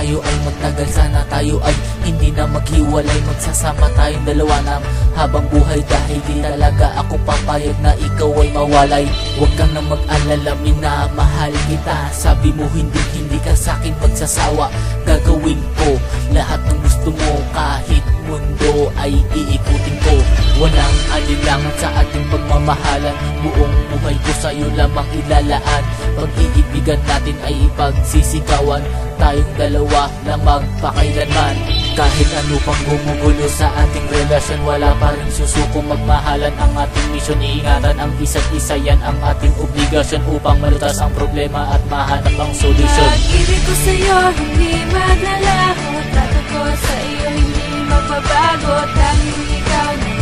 tayo ay magtagal, sana tayo ay hindi na maghiwalay. Magsasama tayong dalawa na habang buhay, dahil di talaga ako papayag na ikaw ay mawalay. Huwag kang na mag-alala, minamahal kita. Sabi mo hindi ka sa'kin magsasawa. Gagawin ko lahat ng gusto mo, kahit mundo ay iikutin ko. Walang alilangan sa ating pagmamahalan, buong buhay ko sa'yo lamang ilalaan. Pag-iibigan natin ay ipagsisigawan, tayong dalawa lang magpakailanman. Kahit ano pang gumugulo sa ating relasyon, wala pa rin susuko magmahalan. Ang ating misyon, iingatan ang isa't isa, yan ang ating obligasyon, upang malutas ang problema at mahanap ang solusyon. Pag-ibig ko sa'yo hindi maglalaho, trato ko sa iyo hindi magbabago. Tanging ikaw na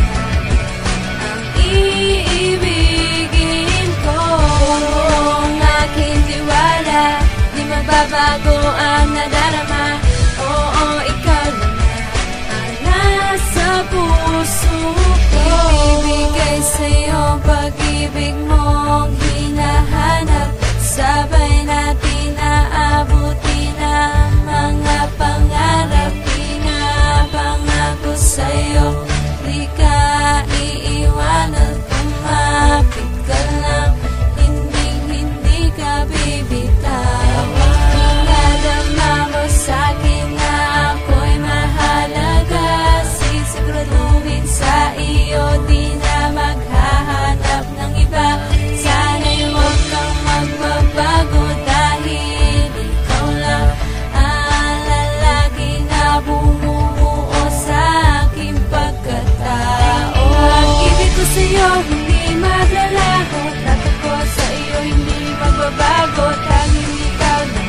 ang iibigin ko. Ang aking tiwala, di magbabago ang nadarama. Oo, ikaw na ang nasa puso ko. Ibibigay sa'yo pag-ibig mong hinahanap, sabay natin aabutin ang mga pangarap. Pinapangako sa'yo, di ka iiwanan. Kumapit ka lang, hindi ka bibitawan. Pinadama mo sa'kin na ako'y mahalaga, sisiguraduhin sa iyo di na maghahanap ng iba. Sana'y huwag kang magbabago, dahil ikaw lang ang lalaki na bumubuo sa aking pagkatao. Pag-ibig ko sa'yo hindi maglalaho, trato ko sa iyo hindi magbabago. Tanging ikaw na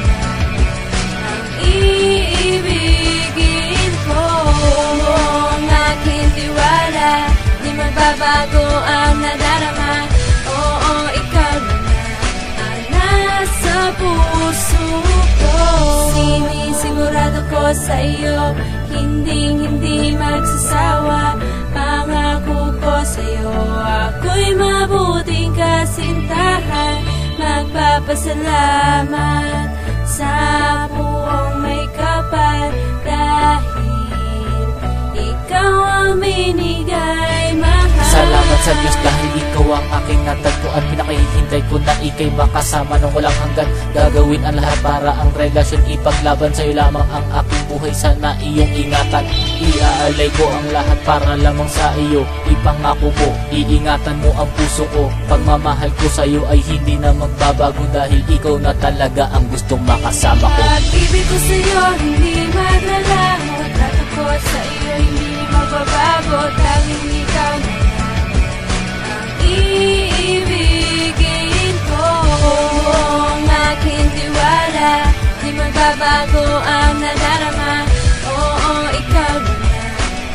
ang iibigin ko. Ang aking tiwala, di magbabago ang nadarama. Oo, ikaw na ang nasa puso ko. Sinisigurado ko sa iyo, hindi magsasawa. Pangako ko sa iyo, ako'y mabuting kasintahan. Magpapasalamat sa buong may kapal, dahil ikaw ang binigay mahal. Salamat sa Diyos dahil ikaw ang aking natagpuan. Pinakihintay ko na ika'y makasama nung walang hanggan. Gagawin ang lahat para ang relasyon ipaglaban. Sa'yo lamang ang aking buhay, sana iyong ingatan. Iaalay ko ang lahat para lamang sa iyo. Ipangako ko, iingatan mo ang puso ko. Pagmamahal ko sa'yo ay hindi na magbabago, dahil ikaw na talaga ang gustong makasama ko. Pag-ibig ko sa'yo hindi maglalaho, trato ko sa iyo hindi magbabago. Tanging ikaw na ang iibigin ko. Ang aking tiwala, di magbabago ang nadarama. Oo, ikaw na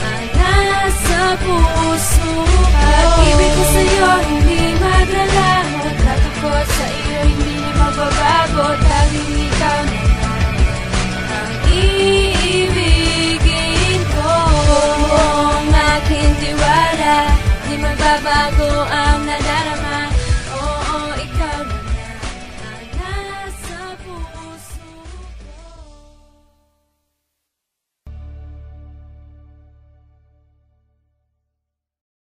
ang nasa puso ko. Pag-ibig ko sa'yo hindi maglalaho, trato ko sa iyo hindi magbabago. Tanging ikaw na ang iibigin ko. Ang aking tiwala, di magbabago ang